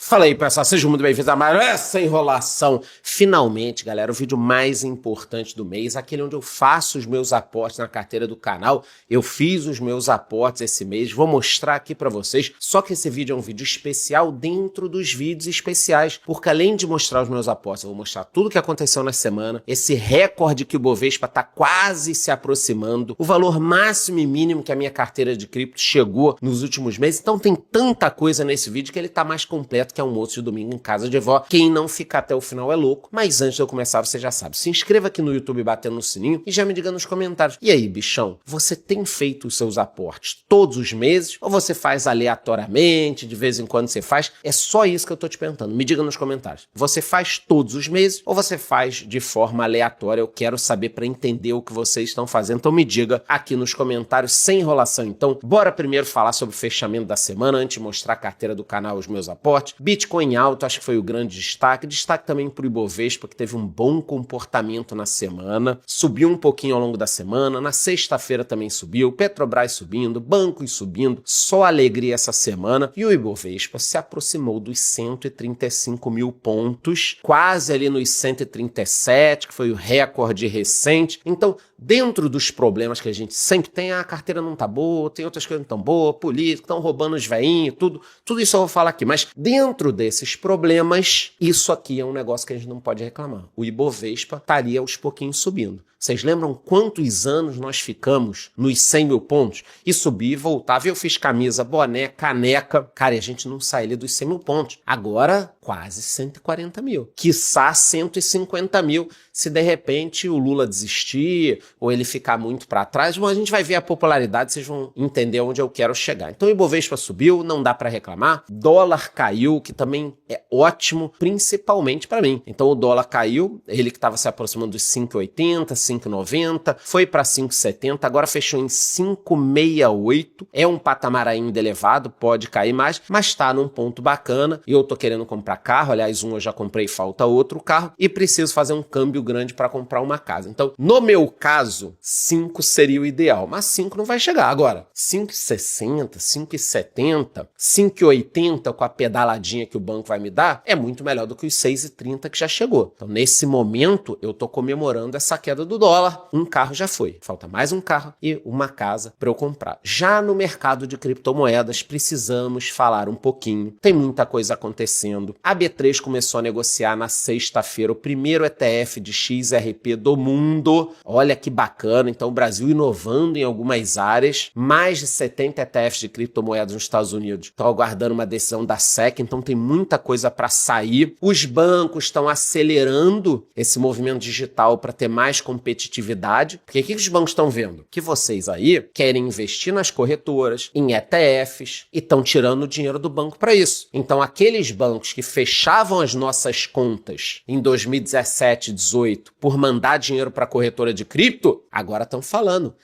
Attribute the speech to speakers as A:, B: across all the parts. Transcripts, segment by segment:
A: Fala aí, pessoal, sejam muito bem-vindos a mais essa enrolação. Finalmente, galera, o vídeo mais importante do mês, aquele onde eu faço os meus aportes na carteira do canal. Eu fiz os meus aportes esse mês, vou mostrar aqui pra vocês. Só que esse vídeo é um vídeo especial dentro dos vídeos especiais, porque além de mostrar os meus aportes, eu vou mostrar tudo o que aconteceu na semana, esse recorde que o Bovespa tá quase se aproximando, o valor máximo e mínimo que a minha carteira de cripto chegou nos últimos meses. Então tem tanta coisa nesse vídeo que ele tá mais completo que almoço de domingo em casa de vó. Quem não fica até o final é louco. Mas antes de eu começar, você já sabe, se inscreva aqui no YouTube batendo no sininho e já me diga nos comentários. E aí, bichão, você tem feito os seus aportes todos os meses ou você faz aleatoriamente, de vez em quando você faz? É só isso que eu tô te perguntando. Me diga nos comentários. Você faz todos os meses ou você faz de forma aleatória? Eu quero saber para entender o que vocês estão fazendo. Então me diga aqui nos comentários, sem enrolação. Então, bora primeiro falar sobre o fechamento da semana, antes de mostrar a carteira do canal, os meus aportes. Bitcoin alto, acho que foi o grande destaque. Destaque também para o Ibovespa, que teve um bom comportamento na semana. Subiu um pouquinho ao longo da semana. Na sexta-feira também subiu. Petrobras subindo, bancos subindo. Só alegria essa semana. E o Ibovespa se aproximou dos 135 mil pontos. Quase ali nos 137, que foi o recorde recente. Então, dentro dos problemas que a gente sempre tem, a carteira não tá boa, tem outras coisas que não estão boas, políticos, estão roubando os veinhos, tudo isso eu vou falar aqui. Mas dentro desses problemas, isso aqui é um negócio que a gente não pode reclamar. O Ibovespa estaria aos pouquinhos subindo. Vocês lembram quantos anos nós ficamos nos 100 mil pontos? E subia e voltava. Eu fiz camisa, boné, caneca. Cara, e a gente não sai ali dos 100 mil pontos. Agora, quase 140 mil. Quiçá 150 mil. Se de repente o Lula desistir ou ele ficar muito para trás, a gente vai ver a popularidade, vocês vão entender onde eu quero chegar. Então o Ibovespa subiu, não dá para reclamar. Dólar caiu, que também é ótimo, principalmente para mim. Então o dólar caiu, ele que estava se aproximando dos 5,80, 5,90, foi para 5,70, agora fechou em 5,68. É um patamar ainda elevado, pode cair mais, mas está num ponto bacana. E eu tô querendo comprar carro, aliás, um eu já comprei, falta outro carro, e preciso fazer um câmbio grande para comprar uma casa. Então, no meu caso, 5 seria o ideal, mas 5 não vai chegar. Agora, 5,60, 5,70, 5,80 com a pedaladinha que o banco vai me dar, é muito melhor do que os 6,30 que já chegou. Então, nesse momento, eu tô comemorando essa queda do dólar. Um carro já foi. Falta mais um carro e uma casa para eu comprar. Já no mercado de criptomoedas, precisamos falar um pouquinho. Tem muita coisa acontecendo. A B3 começou a negociar na sexta-feira o primeiro ETF de XRP do mundo. Olha que bacana. Então, o Brasil inovando em algumas áreas. Mais de 70 ETFs de criptomoedas nos Estados Unidos estão aguardando uma decisão da SEC. Então, tem muita coisa para sair. Os bancos estão acelerando esse movimento digital para ter mais competitividade. Porque o que os bancos estão vendo? Que vocês aí querem investir nas corretoras, em ETFs e estão tirando o dinheiro do banco para isso. Então, aqueles bancos que fechavam as nossas contas em 2017, 2018 por mandar dinheiro para a corretora de cripto, agora estão falando: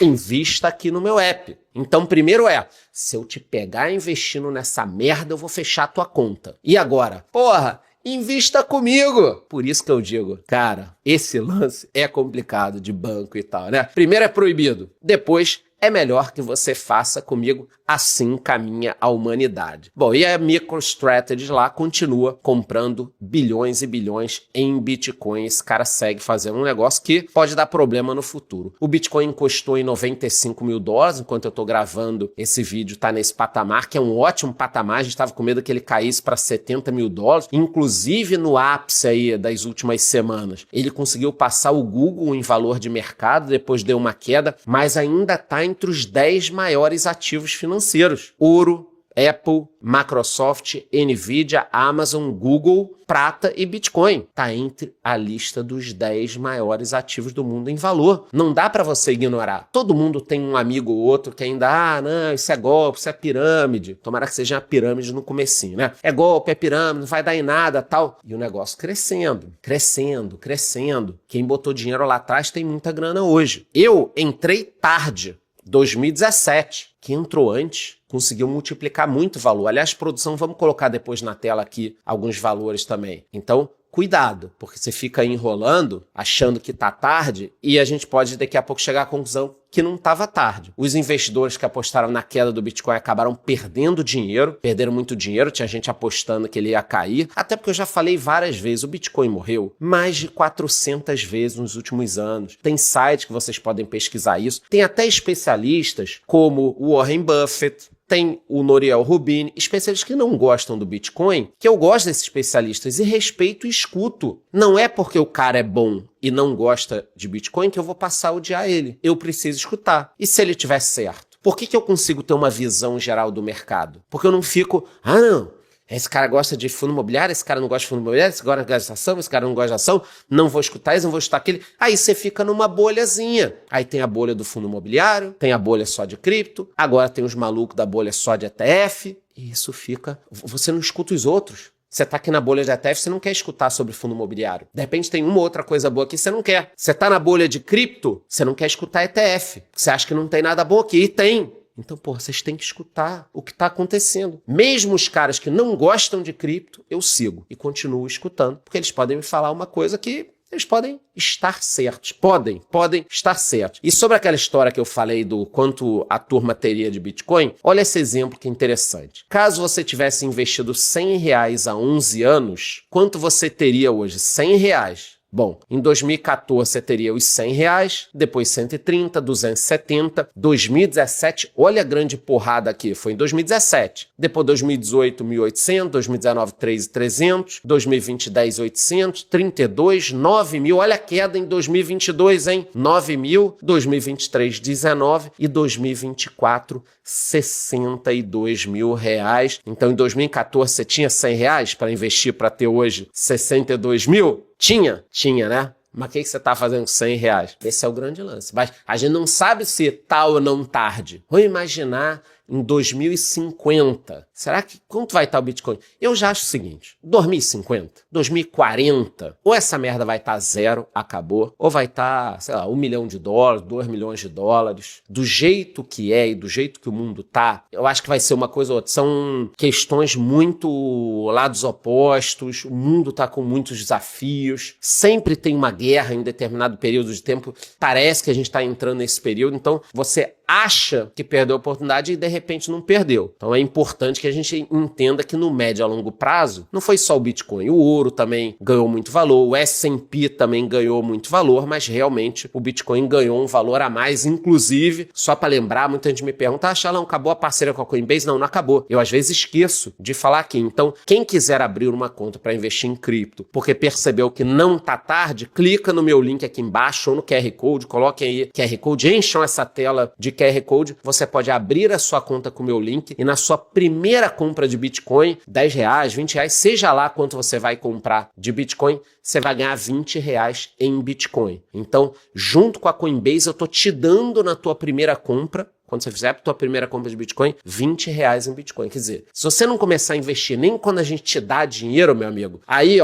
A: invista aqui no meu app. Então, primeiro se eu te pegar investindo nessa merda, eu vou fechar a tua conta. E agora? Porra, invista comigo! Por isso que eu digo, cara, esse lance é complicado de banco e tal, né? Primeiro é proibido, depois é melhor que você faça comigo, assim caminha a humanidade. Bom, e a MicroStrategy lá continua comprando bilhões e bilhões em Bitcoin. Esse cara segue fazendo um negócio que pode dar problema no futuro. O Bitcoin encostou em 95 mil dólares, enquanto eu tô gravando esse vídeo, tá nesse patamar, que é um ótimo patamar. A gente tava com medo que ele caísse para 70 mil dólares. Inclusive, no ápice aí das últimas semanas, ele conseguiu passar o Google em valor de mercado, depois deu uma queda, mas ainda tá entre os 10 maiores ativos financeiros. Ouro, Apple, Microsoft, Nvidia, Amazon, Google, prata e Bitcoin. Tá entre a lista dos 10 maiores ativos do mundo em valor. Não dá para você ignorar. Todo mundo tem um amigo ou outro que ainda, não, isso é golpe, isso é pirâmide. Tomara que seja uma pirâmide no comecinho, né? É golpe, é pirâmide, não vai dar em nada, tal. E o negócio crescendo, crescendo, crescendo. Quem botou dinheiro lá atrás tem muita grana hoje. Eu entrei tarde, 2017. Quem entrou antes conseguiu multiplicar muito valor. Aliás, produção, vamos colocar depois na tela aqui alguns valores também. Então, cuidado, porque você fica enrolando, achando que tá tarde, e a gente pode daqui a pouco chegar à conclusão que não estava tarde. Os investidores que apostaram na queda do Bitcoin acabaram perdendo dinheiro, perderam muito dinheiro, tinha gente apostando que ele ia cair, até porque eu já falei várias vezes, o Bitcoin morreu mais de 400 vezes nos últimos anos. Tem sites que vocês podem pesquisar isso, tem até especialistas como o Warren Buffett, tem o Nouriel Roubini, especialistas que não gostam do Bitcoin, que eu gosto desses especialistas e respeito e escuto. Não é porque o cara é bom e não gosta de Bitcoin que eu vou passar a odiar ele. Eu preciso escutar. E se ele tiver certo? Por que eu consigo ter uma visão geral do mercado? Porque eu não fico, não, esse cara gosta de fundo imobiliário, esse cara não gosta de fundo imobiliário, esse cara não gosta de ação, esse cara não gosta de ação, não vou escutar esse, não vou escutar aquele. Aí você fica numa bolhazinha. Aí tem a bolha do fundo imobiliário, tem a bolha só de cripto, agora tem os malucos da bolha só de ETF, e isso fica... Você não escuta os outros. Você tá aqui na bolha de ETF, você não quer escutar sobre fundo imobiliário. De repente tem uma outra coisa boa aqui, você não quer. Você tá na bolha de cripto, você não quer escutar ETF. Você acha que não tem nada bom aqui, e tem. Então, vocês têm que escutar o que está acontecendo. Mesmo os caras que não gostam de cripto, eu sigo e continuo escutando, porque eles podem me falar uma coisa que eles podem estar certos. Podem estar certos. E sobre aquela história que eu falei do quanto a turma teria de Bitcoin, olha esse exemplo que é interessante. Caso você tivesse investido R$100 há 11 anos, quanto você teria hoje? R$100. Bom, em 2014 você teria os R$100, depois 130, 270, 2017, olha a grande porrada aqui, foi em 2017. Depois 2018, 1.800, 2019, 3.300, 2020, 10.800, 32, 9.000, olha a queda em 2022, hein? 9.000, 2023, 19 e 2024, R$62.000. Então, em 2014 você tinha R$100 para investir para ter hoje 62 mil? Tinha, né? Mas o que você está fazendo com R$100? Esse é o grande lance. Mas a gente não sabe se tá ou não tarde. Vamos imaginar em 2050. Será que quanto vai estar o Bitcoin? Eu já acho o seguinte, 2050, 2040, ou essa merda vai estar zero, acabou, ou vai estar, sei lá, $1 milhão, $2 milhões. Do jeito que é e do jeito que o mundo tá, eu acho que vai ser uma coisa ou outra. São questões muito lados opostos, o mundo tá com muitos desafios, sempre tem uma guerra em determinado período de tempo, parece que a gente tá entrando nesse período, então você acha que perdeu a oportunidade e de repente não perdeu. Então é importante que a gente entenda que no médio a longo prazo não foi só o Bitcoin, o ouro também ganhou muito valor, o S&P também ganhou muito valor, mas realmente o Bitcoin ganhou um valor a mais, inclusive, só para lembrar, muita gente me pergunta, Shalom, acabou a parceria com a Coinbase? Não acabou. Eu às vezes esqueço de falar aqui. Então, quem quiser abrir uma conta para investir em cripto, porque percebeu que não tá tarde, clica no meu link aqui embaixo ou no QR Code, coloquem aí QR Code, encham essa tela de QR Code, você pode abrir a sua conta com o meu link e na sua primeira compra de Bitcoin, R$10, R$20, seja lá quanto você vai comprar de Bitcoin, você vai ganhar R$20 em Bitcoin. Então, junto com a Coinbase, eu tô te dando na tua primeira compra, quando você fizer a tua primeira compra de Bitcoin, R$20 em Bitcoin. Quer dizer, se você não começar a investir nem quando a gente te dá dinheiro, meu amigo, aí,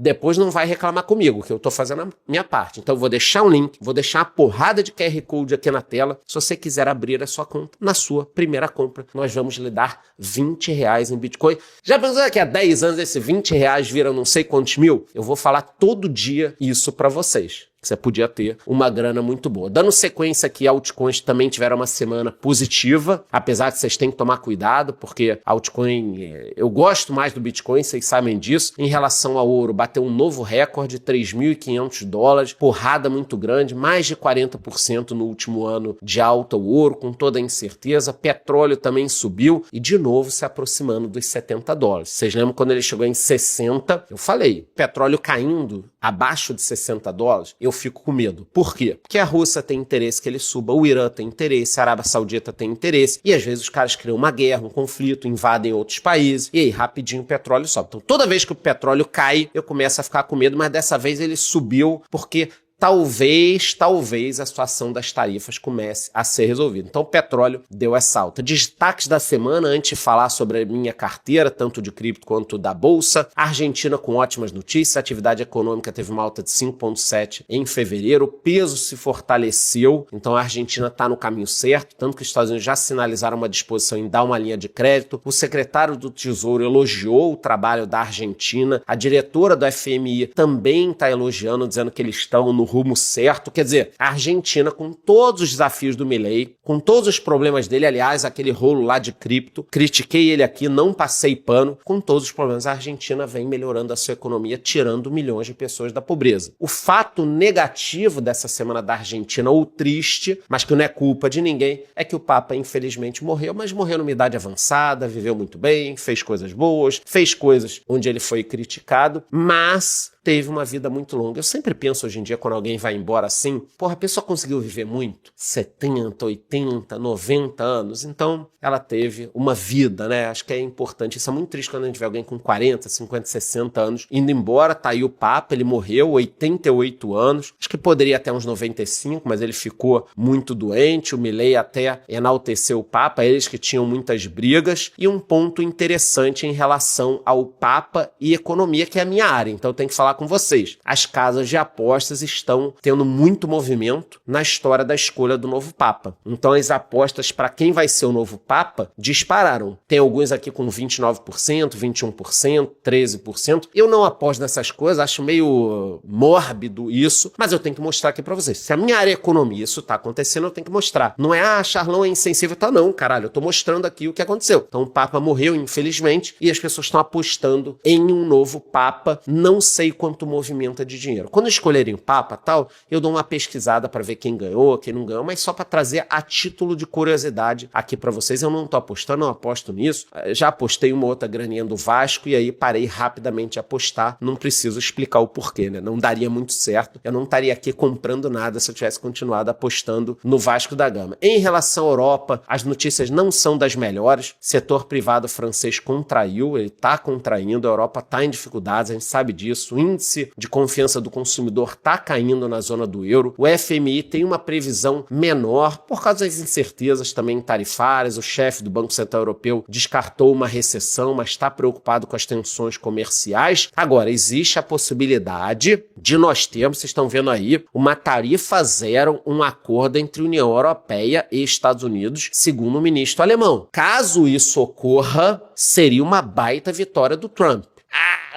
A: depois não vai reclamar comigo, que eu tô fazendo a minha parte. Então eu vou deixar um link, vou deixar uma porrada de QR Code aqui na tela. Se você quiser abrir a sua conta, na sua primeira compra, nós vamos lhe dar R$20 em Bitcoin. Já pensou que há 10 anos esse R$20 vira não sei quantos mil? Eu vou falar todo dia isso para vocês. Você podia ter uma grana muito boa. Dando sequência aqui, altcoins também tiveram uma semana positiva, apesar de vocês terem que tomar cuidado, porque altcoin, eu gosto mais do Bitcoin, vocês sabem disso. Em relação ao ouro, bateu um novo recorde, $3.500, porrada muito grande, mais de 40% no último ano de alta o ouro, com toda a incerteza. Petróleo também subiu e de novo se aproximando dos $70. Vocês lembram quando ele chegou em 60? Eu falei, petróleo caindo abaixo de $60, eu fico com medo. Por quê? Porque a Rússia tem interesse que ele suba, o Irã tem interesse, a Arábia Saudita tem interesse, e às vezes os caras criam uma guerra, um conflito, invadem outros países, e aí rapidinho o petróleo sobe. Então toda vez que o petróleo cai, eu começo a ficar com medo, mas dessa vez ele subiu porque talvez a situação das tarifas comece a ser resolvida. Então o petróleo deu essa alta. Destaques da semana, antes de falar sobre a minha carteira, tanto de cripto quanto da bolsa. Argentina com ótimas notícias, a atividade econômica teve uma alta de 5,7% em fevereiro, o peso se fortaleceu, então a Argentina está no caminho certo, tanto que os Estados Unidos já sinalizaram uma disposição em dar uma linha de crédito. O secretário do Tesouro elogiou o trabalho da Argentina, a diretora do FMI também está elogiando, dizendo que eles estão no rumo certo. Quer dizer, a Argentina, com todos os desafios do Milei, com todos os problemas dele, aliás, aquele rolo lá de cripto, critiquei ele aqui, não passei pano, com todos os problemas, a Argentina vem melhorando a sua economia, tirando milhões de pessoas da pobreza. O fato negativo dessa semana da Argentina, ou triste, mas que não é culpa de ninguém, é que o Papa, infelizmente, morreu, mas morreu numa idade avançada, viveu muito bem, fez coisas boas, fez coisas onde ele foi criticado, mas teve uma vida muito longa. Eu sempre penso hoje em dia, quando alguém vai embora assim, porra, a pessoa conseguiu viver muito, 70, 80, 90 anos, então ela teve uma vida, né? Acho que é importante, isso é muito triste quando a gente vê alguém com 40, 50, 60 anos indo embora. Tá aí o Papa, ele morreu, 88 anos, acho que poderia até uns 95, mas ele ficou muito doente. O Milei até enalteceu o Papa, eles que tinham muitas brigas. E um ponto interessante em relação ao Papa e economia, que é a minha área, então eu tenho que falar com vocês. As casas de apostas estão tendo muito movimento na história da escolha do novo Papa. Então as apostas para quem vai ser o novo Papa dispararam. Tem alguns aqui com 29%, 21%, 13%. Eu não aposto nessas coisas, acho meio mórbido isso, mas eu tenho que mostrar aqui para vocês. Se a minha área é economia, isso tá acontecendo, eu tenho que mostrar. Não é, Charlão é insensível, tá não, caralho. Eu tô mostrando aqui o que aconteceu. Então o Papa morreu, infelizmente, e as pessoas estão apostando em um novo Papa. Não sei quanto movimenta de dinheiro. Quando escolherem o Papa tal, eu dou uma pesquisada para ver quem ganhou, quem não ganhou, mas só para trazer a título de curiosidade aqui para vocês. Eu não tô apostando, não aposto nisso. Já apostei uma outra graninha do Vasco e aí parei rapidamente de apostar. Não preciso explicar o porquê, né? Não daria muito certo. Eu não estaria aqui comprando nada se eu tivesse continuado apostando no Vasco da Gama. Em relação à Europa, as notícias não são das melhores. Setor privado francês contraiu, ele está contraindo, a Europa está em dificuldades, a gente sabe disso. O índice de confiança do consumidor está caindo na zona do euro. O FMI tem uma previsão menor por causa das incertezas também tarifárias. O chefe do Banco Central Europeu descartou uma recessão, mas está preocupado com as tensões comerciais. Agora, existe a possibilidade de nós termos, vocês estão vendo aí, uma tarifa zero, um acordo entre União Europeia e Estados Unidos, segundo o ministro alemão. Caso isso ocorra, seria uma baita vitória do Trump.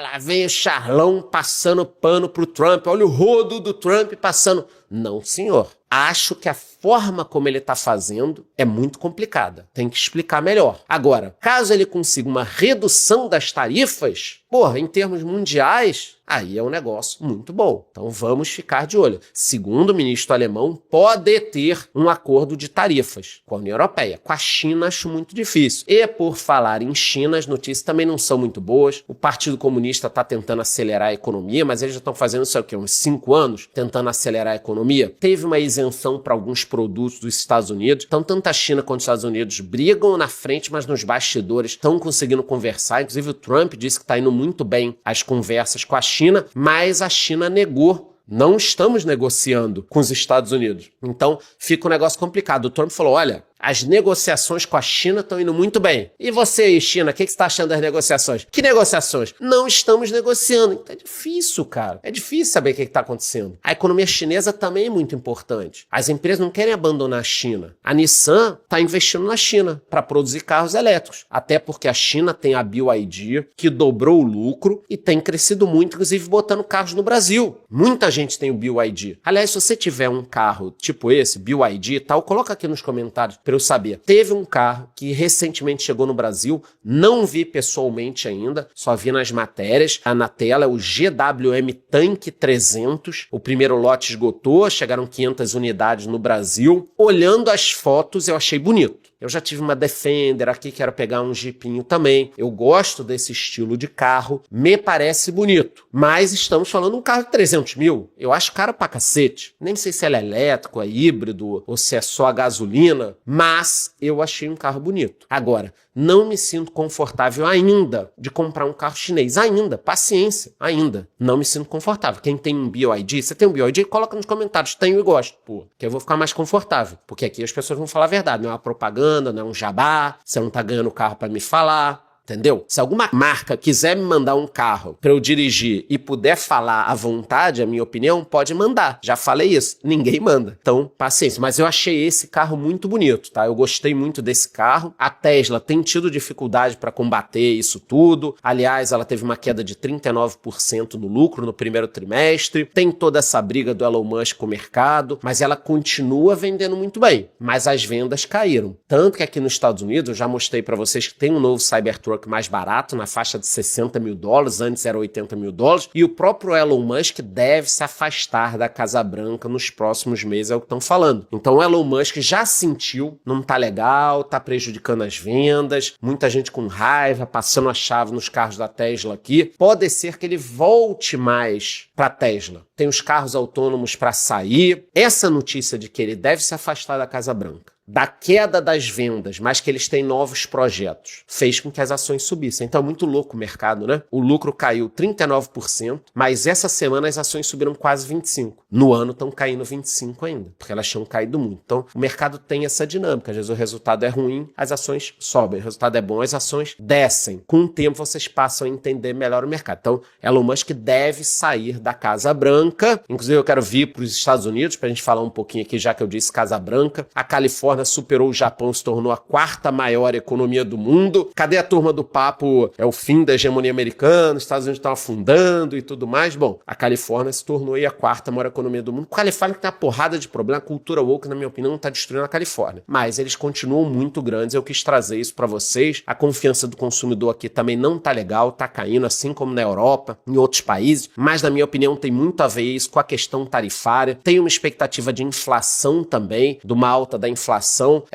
A: Lá vem o Charlão passando pano pro Trump. Olha o rodo do Trump passando. Não, senhor. Acho que a forma como ele está fazendo é muito complicada. Tem que explicar melhor. Agora, caso ele consiga uma redução das tarifas, porra, em termos mundiais, aí é um negócio muito bom. Então vamos ficar de olho. Segundo o ministro alemão, pode ter um acordo de tarifas com a União Europeia. Com a China, acho muito difícil. E por falar em China, as notícias também não são muito boas. O Partido Comunista está tentando acelerar a economia, mas eles já estão fazendo isso aqui, uns 5 anos, tentando acelerar a economia. Teve uma isenção para alguns produtos dos Estados Unidos. Então, tanto a China quanto os Estados Unidos brigam na frente, mas nos bastidores estão conseguindo conversar. Inclusive, o Trump disse que está indo muito bem as conversas com a China, mas a China negou. Não estamos negociando com os Estados Unidos. Então, fica um negócio complicado. O Trump falou, olha, as negociações com a China estão indo muito bem. E você aí, China, o que você está achando das negociações? Que negociações? Não estamos negociando. Então é difícil, cara. É difícil saber o que está acontecendo. A economia chinesa também é muito importante. As empresas não querem abandonar a China. A Nissan está investindo na China para produzir carros elétricos. Até porque a China tem a BYD, que dobrou o lucro e tem crescido muito, inclusive botando carros no Brasil. Muita gente tem o BYD. Aliás, se você tiver um carro tipo esse, BYD e tal, coloca aqui nos comentários para eu saber. Teve um carro que recentemente chegou no Brasil, não vi pessoalmente ainda, só vi nas matérias. Na tela é o GWM Tank 300. O primeiro lote esgotou, chegaram 500 unidades no Brasil. Olhando as fotos, eu achei bonito. Eu já tive uma Defender aqui, quero pegar um Jeepinho também. Eu gosto desse estilo de carro, me parece bonito. Mas estamos falando de um carro de 300 mil. Eu acho caro pra cacete. Nem sei se ele é elétrico, é híbrido ou se é só a gasolina, mas eu achei um carro bonito. Agora, não me sinto confortável ainda de comprar um carro chinês. Ainda, paciência, ainda. Não me sinto confortável. Quem tem um BYD, você tem um BYD? Coloca nos comentários, tenho e gosto. Pô, que eu vou ficar mais confortável. Porque aqui as pessoas vão falar a verdade. Não é uma propaganda, não é um jabá. Você não tá ganhando carro pra me falar. Entendeu? Se alguma marca quiser me mandar um carro para eu dirigir e puder falar à vontade, a minha opinião, pode mandar. Já falei isso. Ninguém manda. Então, paciência. Mas eu achei esse carro muito bonito, tá? Eu gostei muito desse carro. A Tesla tem tido dificuldade para combater isso tudo. Aliás, ela teve uma queda de 39% no lucro no primeiro trimestre. Tem toda essa briga do Elon Musk com o mercado, mas ela continua vendendo muito bem. Mas as vendas caíram. Tanto que aqui nos Estados Unidos, eu já mostrei para vocês que tem um novo Cybertruck mais barato, na faixa de $60 mil, antes era $80 mil, e o próprio Elon Musk deve se afastar da Casa Branca nos próximos meses, é o que estão falando. Então o Elon Musk já sentiu, não tá legal, tá prejudicando as vendas, muita gente com raiva, passando a chave nos carros da Tesla aqui. Pode ser que ele volte mais para Tesla. Tem os carros autônomos para sair. Essa notícia de que ele deve se afastar da Casa Branca, da queda das vendas, mas que eles têm novos projetos, fez com que as ações subissem. Então é muito louco o mercado, né? O lucro caiu 39%, mas essa semana as ações subiram quase 25%. No ano estão caindo 25% ainda, porque elas tinham caído muito. Então o mercado tem essa dinâmica. Às vezes o resultado é ruim, as ações sobem. O resultado é bom, as ações descem. Com o tempo vocês passam a entender melhor o mercado. Então Elon Musk deve sair da Casa Branca. Inclusive eu quero vir para os Estados Unidos para a gente falar um pouquinho aqui, já que eu disse Casa Branca. A Califórnia superou o Japão, se tornou a quarta maior economia do mundo. Cadê a turma do papo? É o fim da hegemonia americana, os Estados Unidos estão afundando e tudo mais. Bom, a Califórnia se tornou aí a quarta maior economia do mundo. A Califórnia tem uma porrada de problema. A cultura woke, na minha opinião, está destruindo a Califórnia. Mas eles continuam muito grandes. Eu quis trazer isso para vocês. A confiança do consumidor aqui também não tá legal, tá caindo, assim como na Europa, em outros países. Mas, na minha opinião, tem muito a ver isso com a questão tarifária. Tem uma expectativa de inflação também, de uma alta da inflação.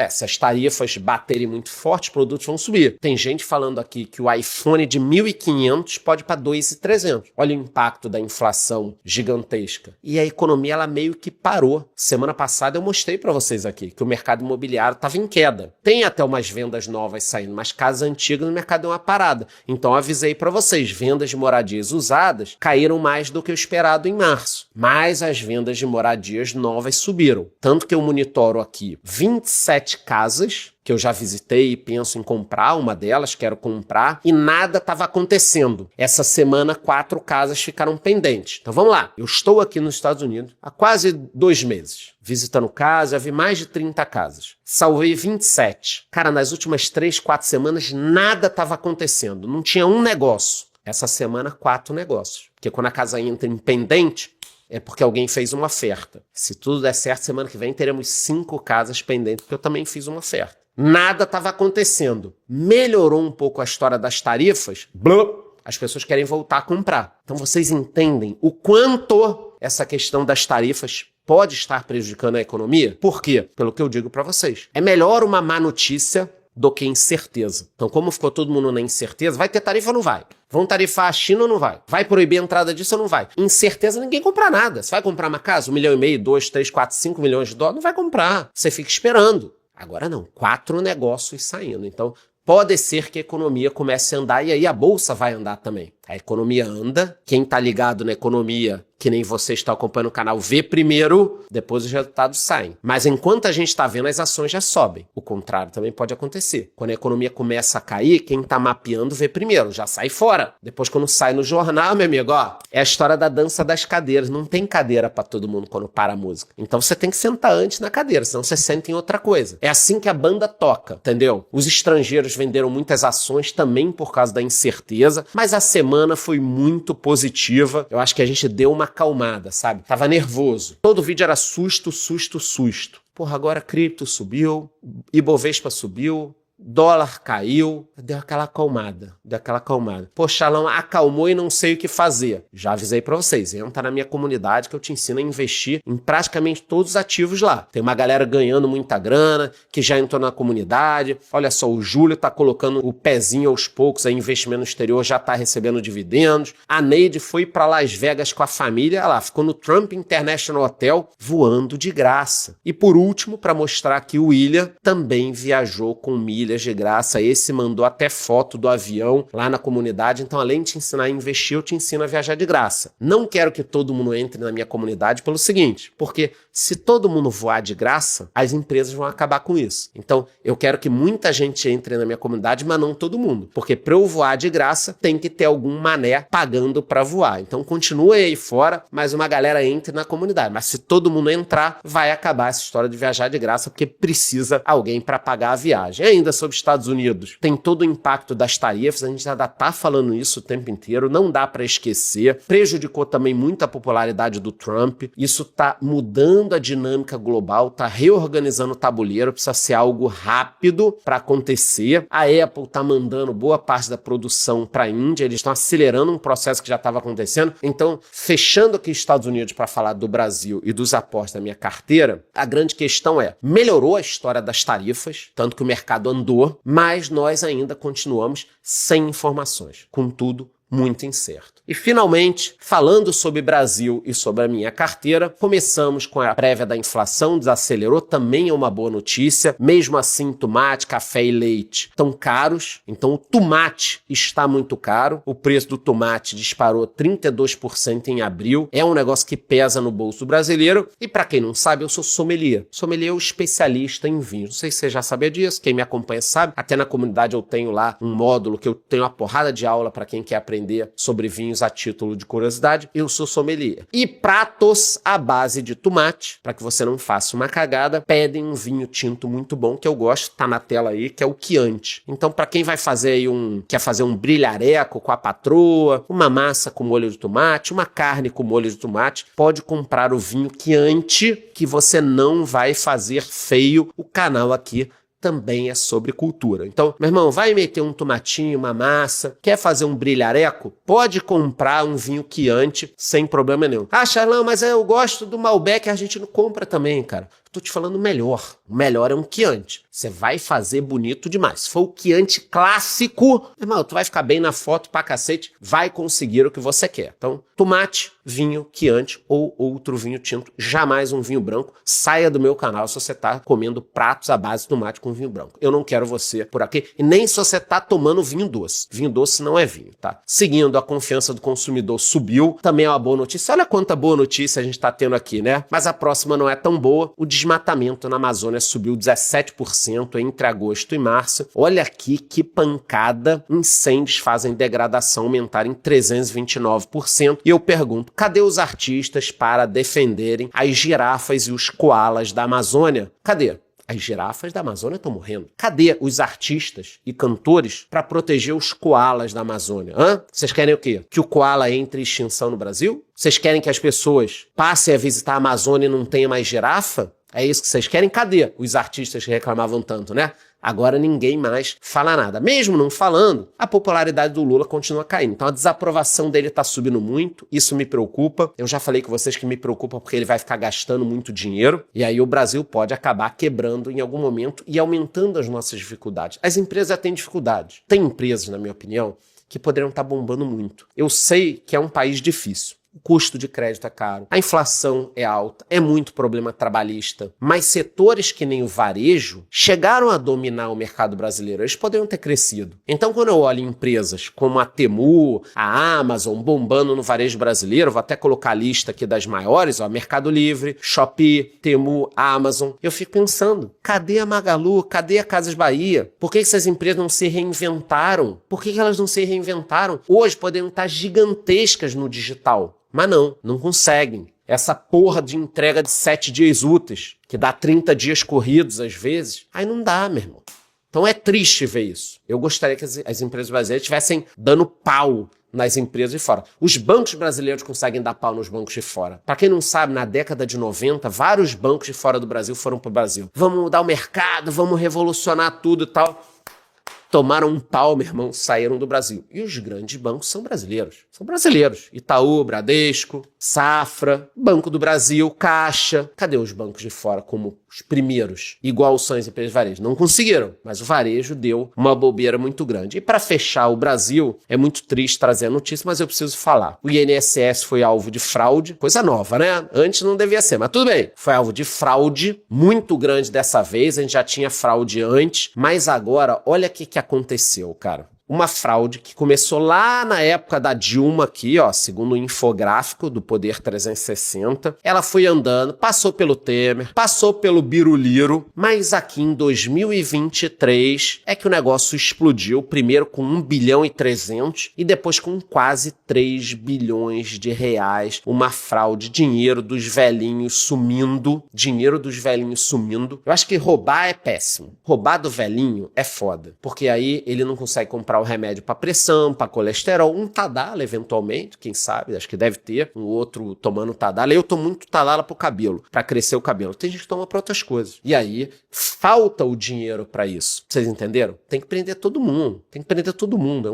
A: Se as tarifas baterem muito forte, os produtos vão subir. Tem gente falando aqui que o iPhone de 1.500 pode ir para 2.300. Olha o impacto da inflação gigantesca. E a economia, ela meio que parou. Semana passada eu mostrei para vocês aqui que o mercado imobiliário estava em queda. Tem até umas vendas novas saindo, mas casas antigas no mercado deu uma parada. Então eu avisei para vocês, vendas de moradias usadas caíram mais do que o esperado em março. Mas as vendas de moradias novas subiram. Tanto que eu monitoro aqui 27 casas que eu já visitei e penso em comprar uma delas, quero comprar, e nada estava acontecendo. Essa semana, 4 casas ficaram pendentes. Então vamos lá, eu estou aqui nos Estados Unidos há quase 2 meses, visitando casa, já vi mais de 30 casas. Salvei 27. Cara, nas últimas 3, 4 semanas, nada estava acontecendo, não tinha um negócio. Essa semana, 4 negócios. Porque quando a casa entra em pendente, é porque alguém fez uma oferta. Se tudo der certo, semana que vem teremos 5 casas pendentes, porque eu também fiz uma oferta. Nada estava acontecendo. Melhorou um pouco a história das tarifas, as pessoas querem voltar a comprar. Então vocês entendem o quanto essa questão das tarifas pode estar prejudicando a economia? Por quê? Pelo que eu digo para vocês. É melhor uma má notícia do que incerteza. Então, como ficou todo mundo na incerteza, vai ter tarifa ou não vai? Vão tarifar a China ou não vai? Vai proibir a entrada disso ou não vai? Incerteza, ninguém compra nada. Você vai comprar uma casa, 1,5 milhão, 2, 3, 4, 5 milhões de dólares? Não vai comprar. Você fica esperando. Agora não, 4 negócios saindo. Então, pode ser que a economia comece a andar e aí a bolsa vai andar também. A economia anda, quem está ligado na economia, que nem você está acompanhando o canal, vê primeiro, depois os resultados saem. Mas enquanto a gente está vendo, as ações já sobem. O contrário também pode acontecer. Quando a economia começa a cair, quem está mapeando vê primeiro, já sai fora. Depois quando sai no jornal, meu amigo, ó, é a história da dança das cadeiras. Não tem cadeira para todo mundo quando para a música. Então você tem que sentar antes na cadeira, senão você senta em outra coisa. É assim que a banda toca, entendeu? Os estrangeiros venderam muitas ações também por causa da incerteza, mas a semana foi muito positiva. Eu acho que a gente deu uma acalmada, sabe? Tava nervoso. Todo vídeo era susto, susto, susto. Porra, agora cripto subiu, Ibovespa subiu, dólar caiu, deu aquela acalmada. Pô, Shalom, acalmou e não sei o que fazer. Já avisei pra vocês, entra na minha comunidade que eu te ensino a investir em praticamente todos os ativos lá. Tem uma galera ganhando muita grana, que já entrou na comunidade. Olha só, o Júlio tá colocando o pezinho aos poucos, aí investimento no exterior, já tá recebendo dividendos. A Neide foi pra Las Vegas com a família, olha lá, ficou no Trump International Hotel, voando de graça. E por último, para mostrar que o William também viajou com milhas de graça. Esse mandou até foto do avião lá na comunidade. Então, além de te ensinar a investir, eu te ensino a viajar de graça. Não quero que todo mundo entre na minha comunidade pelo seguinte, porque se todo mundo voar de graça, as empresas vão acabar com isso. Então, eu quero que muita gente entre na minha comunidade, mas não todo mundo. Porque para eu voar de graça, tem que ter algum mané pagando para voar. Então, continue aí fora, mas uma galera entre na comunidade. Mas se todo mundo entrar, vai acabar essa história de viajar de graça, porque precisa alguém para pagar a viagem. E ainda sobre Estados Unidos, tem todo o impacto das tarifas, a gente ainda tá falando isso o tempo inteiro, não dá para esquecer. Prejudicou também muito a popularidade do Trump. Isso tá mudando a dinâmica global, tá reorganizando o tabuleiro, precisa ser algo rápido para acontecer. A Apple tá mandando boa parte da produção para a Índia, eles estão acelerando um processo que já estava acontecendo. Então, fechando aqui os Estados Unidos para falar do Brasil e dos aportes da minha carteira, a grande questão é, melhorou a história das tarifas, tanto que o mercado andou, mas nós ainda continuamos sem informações, com tudo muito incerto. E finalmente, falando sobre Brasil e sobre a minha carteira, começamos com a prévia da inflação, desacelerou, também é uma boa notícia. Mesmo assim, tomate, café e leite estão caros, então o tomate está muito caro. O preço do tomate disparou 32% em abril, é um negócio que pesa no bolso do brasileiro. E para quem não sabe, eu sou sommelier. Sommelier é o especialista em vinho. Não sei se você já sabia disso, quem me acompanha sabe. Até na comunidade eu tenho lá um módulo que eu tenho uma porrada de aula para quem quer aprender sobre vinhos a título de curiosidade. Eu sou sommelier. E pratos à base de tomate, para que você não faça uma cagada, pedem um vinho tinto muito bom, que eu gosto, tá na tela aí, que é o Chianti. Então, para quem vai fazer aí quer fazer um brilhareco com a patroa, uma massa com molho de tomate, uma carne com molho de tomate, pode comprar o vinho Chianti, que você não vai fazer feio. O canal aqui também é sobre cultura. Então, meu irmão, vai meter um tomatinho, uma massa, quer fazer um brilhareco? Pode comprar um vinho Chianti sem problema nenhum. Ah, Charlão, mas eu gosto do Malbec, a gente não compra também, cara. Tô te falando melhor. O melhor é um Chianti. Você vai fazer bonito demais. Se for o Chianti clássico, irmão, tu vai ficar bem na foto pra cacete, vai conseguir o que você quer. Então, tomate, vinho, Chianti ou outro vinho tinto, jamais um vinho branco. Saia do meu canal se você tá comendo pratos à base de tomate com vinho branco. Eu não quero você por aqui, e nem se você tá tomando vinho doce. Vinho doce não é vinho, tá? Seguindo, a confiança do consumidor subiu, também é uma boa notícia. Olha quanta boa notícia a gente tá tendo aqui, né? Mas a próxima não é tão boa. O desmatamento na Amazônia subiu 17% entre agosto e março. Olha aqui que pancada. Incêndios fazem degradação aumentar em 329%. E eu pergunto, cadê os artistas para defenderem as girafas e os koalas da Amazônia? Cadê? As girafas da Amazônia estão morrendo. Cadê os artistas e cantores para proteger os koalas da Amazônia? Vocês querem o quê? Que o koala entre em extinção no Brasil? Vocês querem que as pessoas passem a visitar a Amazônia e não tenha mais girafa? É isso que vocês querem? Cadê os artistas que reclamavam tanto, né? Agora ninguém mais fala nada. Mesmo não falando, a popularidade do Lula continua caindo. Então a desaprovação dele está subindo muito, isso me preocupa. Eu já falei com vocês que me preocupa porque ele vai ficar gastando muito dinheiro e aí o Brasil pode acabar quebrando em algum momento e aumentando as nossas dificuldades. As empresas já têm dificuldades. Tem empresas, na minha opinião, que poderiam estar bombando muito. Eu sei que é um país difícil. O custo de crédito é caro, a inflação é alta, é muito problema trabalhista, mas setores que nem o varejo chegaram a dominar o mercado brasileiro, eles poderiam ter crescido. Então, quando eu olho empresas como a Temu, a Amazon bombando no varejo brasileiro, vou até colocar a lista aqui das maiores, Mercado Livre, Shopee, Temu, Amazon, eu fico pensando, cadê a Magalu, cadê a Casas Bahia? Por que essas empresas não se reinventaram? Por que elas não se reinventaram? Hoje poderiam estar gigantescas no digital. Mas não conseguem. Essa porra de entrega de 7 dias úteis, que dá 30 dias corridos às vezes, aí não dá, meu irmão. Então é triste ver isso. Eu gostaria que as empresas brasileiras estivessem dando pau nas empresas de fora. Os bancos brasileiros conseguem dar pau nos bancos de fora. Para quem não sabe, na década de 90, vários bancos de fora do Brasil foram para o Brasil. Vamos mudar o mercado, vamos revolucionar tudo e tal. tomaram um pau, meu irmão, saíram do Brasil. E os grandes bancos são brasileiros. São brasileiros. Itaú, Bradesco, Safra, Banco do Brasil, Caixa. Cadê os bancos de fora como os primeiros? Igual são as empresas de varejo. Não conseguiram, mas o varejo deu uma bobeira muito grande. E para fechar o Brasil, é muito triste trazer a notícia, mas eu preciso falar. O INSS foi alvo de fraude, coisa nova, né? Antes não devia ser, mas tudo bem. Foi alvo de fraude, muito grande dessa vez, a gente já tinha fraude antes, mas agora, olha o que aconteceu, cara. Uma fraude que começou lá na época da Dilma aqui, ó, segundo o infográfico do Poder 360. Ela foi andando, passou pelo Temer, passou pelo Biruliro, mas aqui em 2023 é que o negócio explodiu, primeiro com 1 bilhão e 300 e depois com quase 3 bilhões de reais. Uma fraude, dinheiro dos velhinhos sumindo. Eu acho que roubar é péssimo. Roubar do velhinho é foda, porque aí ele não consegue comprar o remédio para pressão, para colesterol, um Tadala eventualmente, quem sabe, acho que deve ter, um outro tomando Tadala. Eu tomo muito Tadala pro cabelo, para crescer o cabelo. Tem gente que toma para outras coisas. E aí, falta o dinheiro para isso. Vocês entenderam? Tem que prender todo mundo. É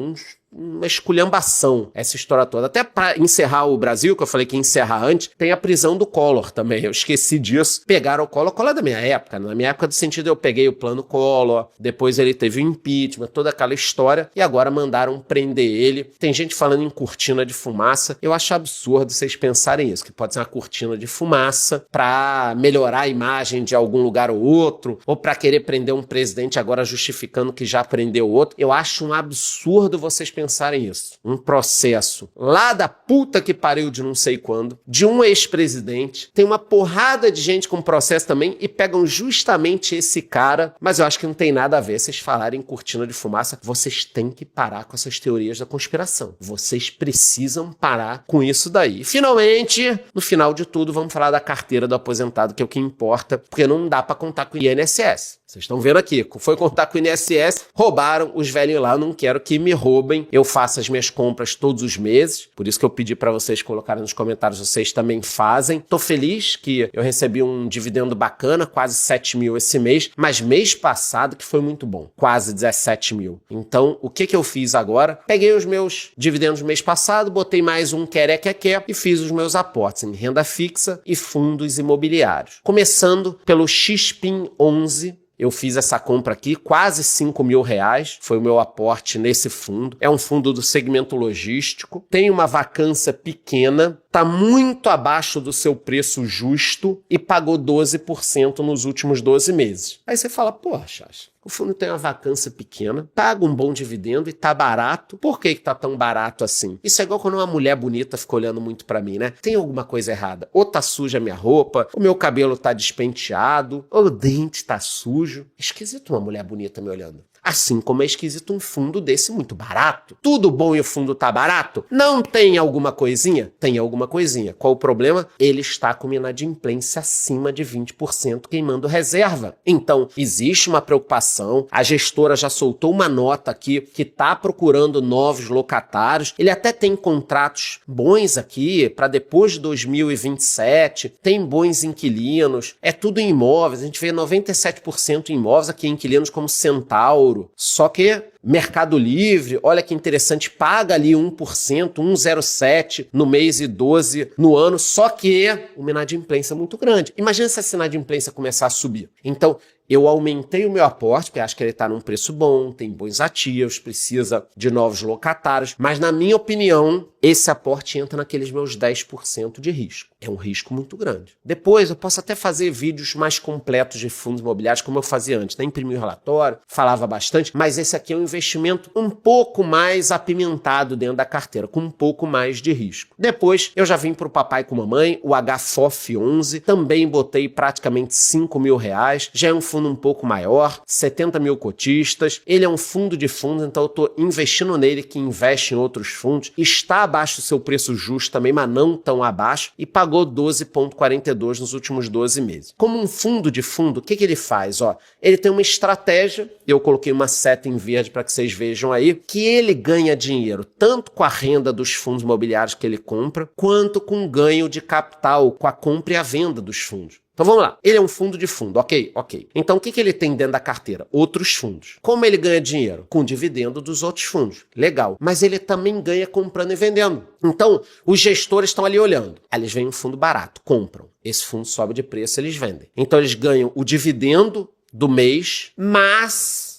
A: uma esculhambação essa história toda. Até para encerrar o Brasil, que eu falei que ia encerrar antes, tem a prisão do Collor também. Eu esqueci disso. Pegaram o Collor é da minha época. Na minha época, do sentido, eu peguei o plano Collor, depois ele teve o impeachment, toda aquela história, e agora mandaram prender ele. Tem gente falando em cortina de fumaça. Eu acho absurdo vocês pensarem isso, que pode ser uma cortina de fumaça para melhorar a imagem de algum lugar ou outro, ou para querer prender um presidente agora justificando que já prendeu outro. Eu acho um absurdo vocês pensarem isso. Um processo lá da puta que pariu de não sei quando, de um ex-presidente, tem uma porrada de gente com processo também e pegam justamente esse cara, mas eu acho que não tem nada a ver. Vocês falarem em cortina de fumaça, vocês têm que parar com essas teorias da conspiração. Vocês precisam parar com isso daí. E, finalmente, no final de tudo, vamos falar da carteira do aposentado, que é o que importa, porque não dá pra contar com o INSS. Vocês estão vendo aqui, foi contar com o INSS, roubaram os velhos lá, eu não quero que me roubem. Eu faço as minhas compras todos os meses, por isso que eu pedi para vocês colocarem nos comentários, vocês também fazem. Tô feliz que eu recebi um dividendo bacana, quase 7 mil esse mês, mas mês passado que foi muito bom, quase 17 mil. Então, o que eu fiz agora? Peguei os meus dividendos do mês passado, botei mais um quer e fiz os meus aportes em renda fixa e fundos imobiliários. Começando pelo XPIN 11, eu fiz essa compra aqui, quase 5 mil reais, foi o meu aporte nesse fundo. É um fundo do segmento logístico, tem uma vacância pequena, está muito abaixo do seu preço justo e pagou 12% nos últimos 12 meses. Aí você fala, porra, Chacha, o fundo tem uma vacância pequena, paga um bom dividendo e tá barato. Por que tá tão barato assim? Isso é igual quando uma mulher bonita fica olhando muito pra mim, né? Tem alguma coisa errada. Ou tá suja a minha roupa, o meu cabelo tá despenteado, ou o dente tá sujo. Esquisito uma mulher bonita me olhando. Assim como é esquisito um fundo desse muito barato. Tudo bom e o fundo tá barato? Não tem alguma coisinha? Tem alguma coisinha. Qual o problema? Ele está com uma inadimplência acima de 20% queimando reserva. Então, existe uma preocupação. A gestora já soltou uma nota aqui que tá procurando novos locatários. Ele até tem contratos bons aqui para depois de 2027. Tem bons inquilinos. É tudo em imóveis. A gente vê 97% em imóveis aqui, inquilinos como Centauro. Só que Mercado Livre, olha que interessante, paga ali 1%, 1,07% no mês e 12% no ano, só que uma inadimplência muito grande. Imagina se essa inadimplência começar a subir. Então, eu aumentei o meu aporte, porque acho que ele está num preço bom, tem bons ativos, precisa de novos locatários, mas na minha opinião, esse aporte entra naqueles meus 10% de risco. É um risco muito grande. Depois eu posso até fazer vídeos mais completos de fundos imobiliários, como eu fazia antes, né? Imprimir o relatório, falava bastante, mas esse aqui é um investimento um pouco mais apimentado dentro da carteira, com um pouco mais de risco. Depois eu já vim para o papai com mamãe, o HFOF 11, também botei praticamente 5 mil reais, já é um fundo um pouco maior, 70 mil cotistas, ele é um fundo de fundos, então eu estou investindo nele que investe em outros fundos, está abaixo do seu preço justo também, mas não tão abaixo, e pagou 12,42 nos últimos 12 meses. Como um fundo de fundo, o que ele faz? Ele tem uma estratégia, eu coloquei uma seta em verde para que vocês vejam aí, que ele ganha dinheiro tanto com a renda dos fundos imobiliários que ele compra, quanto com ganho de capital, com a compra e a venda dos fundos. Então vamos lá. Ele é um fundo de fundo, ok. Então o que ele tem dentro da carteira? Outros fundos. Como ele ganha dinheiro? Com dividendo dos outros fundos. Legal. Mas ele também ganha comprando e vendendo. Então os gestores estão ali olhando. Aí eles veem um fundo barato, compram. Esse fundo sobe de preço, eles vendem. Então eles ganham o dividendo do mês, mas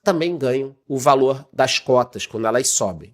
A: também ganham o valor das cotas quando elas sobem.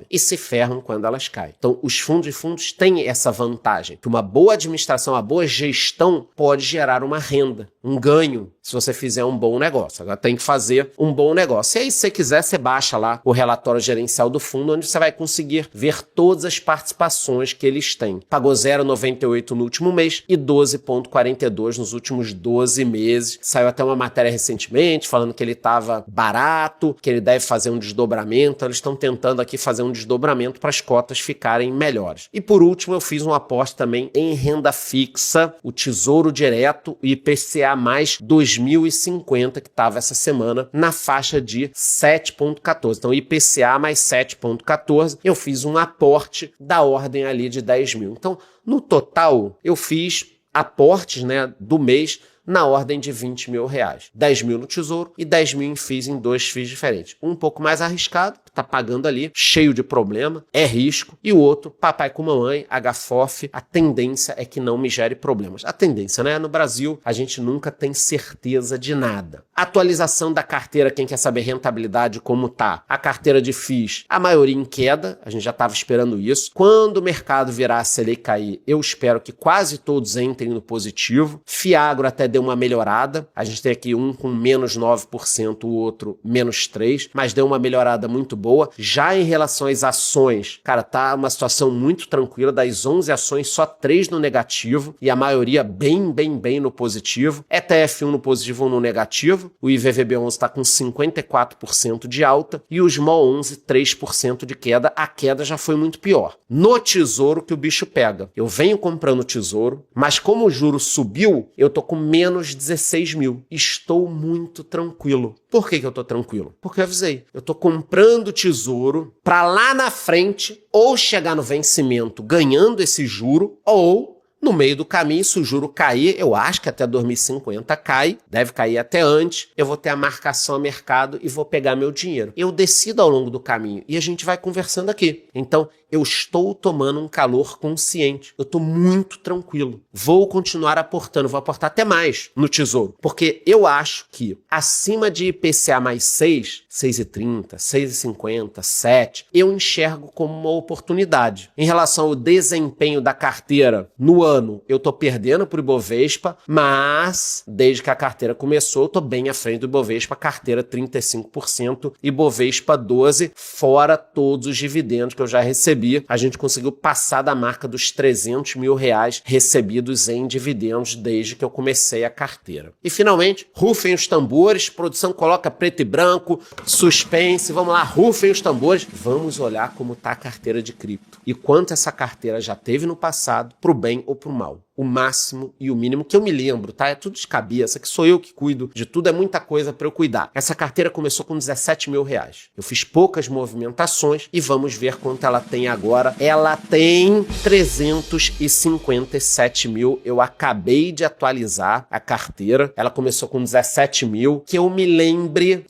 A: E se ferram quando elas caem. Então, os fundos têm essa vantagem, que uma boa administração, uma boa gestão pode gerar uma renda, um ganho, se você fizer um bom negócio. Agora tem que fazer um bom negócio. E aí, se você quiser, você baixa lá o relatório gerencial do fundo, onde você vai conseguir ver todas as participações que eles têm. Pagou 0,98 no último mês e 12,42 nos últimos 12 meses. Saiu até uma matéria recentemente falando que ele estava barato, que ele deve fazer um desdobramento. Eles estão tentando aqui fazer um desdobramento para as cotas ficarem melhores. E por último, eu fiz uma aposta também em renda fixa, o Tesouro Direto, o IPCA mais 2050, que estava essa semana na faixa de 7,14. Então, IPCA mais 7,14, eu fiz um aporte da ordem ali de 10 mil. Então, no total, eu fiz aportes, né, do mês na ordem de 20 mil reais. 10 mil no Tesouro e 10 mil em FIIs, em 2 FIIs diferentes. Um pouco mais arriscado, que está pagando ali, cheio de problema, é risco. E o outro, papai com mamãe, HFOF, a tendência é que não me gere problemas. A tendência, né? No Brasil, a gente nunca tem certeza de nada. Atualização da carteira, quem quer saber rentabilidade, como tá? A carteira de FIIs, a maioria em queda, a gente já estava esperando isso. Quando o mercado virar a Selic cair, eu espero que quase todos entrem no positivo. Fiagro até deu uma melhorada, a gente tem aqui um com menos 9%, o outro menos 3%, mas deu uma melhorada muito boa. Já em relação às ações, cara, tá uma situação muito tranquila, das 11 ações, só 3 no negativo, e a maioria bem no positivo. ETF1 no positivo ou no negativo, o IVVB11 está com 54% de alta, e o SMAL11, 3% de queda. A queda já foi muito pior. No Tesouro que o bicho pega. Eu venho comprando Tesouro, mas como o juro subiu, eu tô com menos 16 mil. Estou muito tranquilo. Por que eu tô tranquilo? Porque eu avisei. Eu tô comprando Tesouro para lá na frente ou chegar no vencimento ganhando esse juro, ou no meio do caminho, se o juro cair, eu acho que até 2050 cai, deve cair até antes, eu vou ter a marcação a mercado e vou pegar meu dinheiro. Eu decido ao longo do caminho e a gente vai conversando aqui. Então, eu estou tomando um calor consciente. Eu estou muito tranquilo. Vou continuar aportando, vou aportar até mais no Tesouro, porque eu acho que acima de IPCA mais 6, 6,30, 6,50, 7, eu enxergo como uma oportunidade. Em relação ao desempenho da carteira no ano, eu estou perdendo para o Ibovespa, mas desde que a carteira começou, eu estou bem à frente do Ibovespa, carteira 35%, Ibovespa 12%, fora todos os dividendos que eu já recebi. A gente conseguiu passar da marca dos 300 mil reais recebidos em dividendos desde que eu comecei a carteira. E finalmente, rufem os tambores, produção coloca preto e branco, suspense, vamos lá, rufem os tambores. Vamos olhar como está a carteira de cripto e quanto essa carteira já teve no passado, pro bem ou pro mal. O máximo e o mínimo que eu me lembro, tá? É tudo de cabeça, que sou eu que cuido de tudo, é muita coisa para eu cuidar. Essa carteira começou com 17 mil reais. Eu fiz poucas movimentações e vamos ver quanto ela tem agora. Ela tem 357 mil. Eu acabei de atualizar a carteira. Ela começou com 17 mil. Que eu me lembre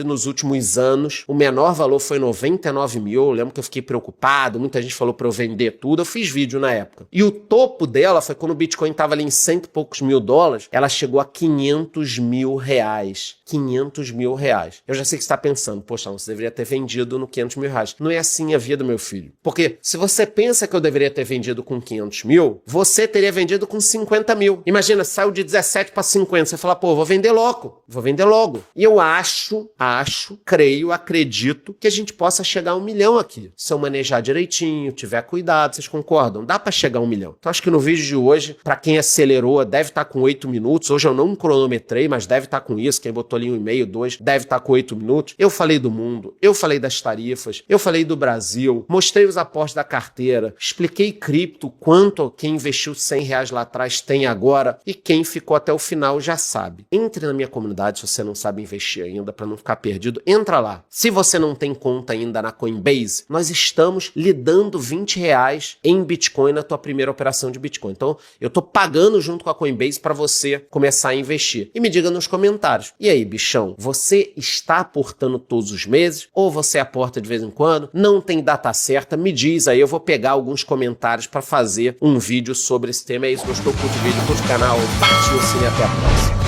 A: nos últimos anos, o menor valor foi 99 mil. Eu lembro que eu fiquei preocupado, muita gente falou para eu vender tudo. Eu fiz vídeo na época. E o topo dela foi quando o Bitcoin estava ali em $100 e poucos mil, ela chegou a 500 mil reais. 500 mil reais. Eu já sei que você está pensando, poxa, você deveria ter vendido no 500 mil reais. Não é assim a vida, meu filho. Porque se você pensa que eu deveria ter vendido com 500 mil, você teria vendido com 50 mil. Imagina, saiu de 17 para 50. Você fala, pô, vou vender logo. E eu acredito que a gente possa chegar a 1 milhão aqui. Se eu manejar direitinho, tiver cuidado, vocês concordam? Dá para chegar a 1 milhão. Então acho que no vídeo de hoje, para quem acelerou, deve estar com 8 minutos. Hoje eu não cronometrei, mas deve estar com isso. Quem botou ali 1,5, 2, deve estar com 8 minutos. Eu falei do mundo, eu falei das tarifas, eu falei do Brasil, mostrei os aportes da carteira, expliquei cripto, quanto quem investiu R$100 lá atrás tem agora, e quem ficou até o final já sabe. Entre na minha comunidade se você não sabe investir ainda, para não ficar perdido, entra lá. Se você não tem conta ainda na Coinbase, nós estamos lhe dando R$20 em Bitcoin na tua primeira operação de Bitcoin. Então Então eu tô pagando junto com a Coinbase para você começar a investir. E me diga nos comentários. E aí, bichão, você está aportando todos os meses ou você aporta de vez em quando? Não tem data certa? Me diz aí, eu vou pegar alguns comentários para fazer um vídeo sobre esse tema. É isso, gostou? Curte o vídeo, curte o canal, bate o sininho, até a próxima.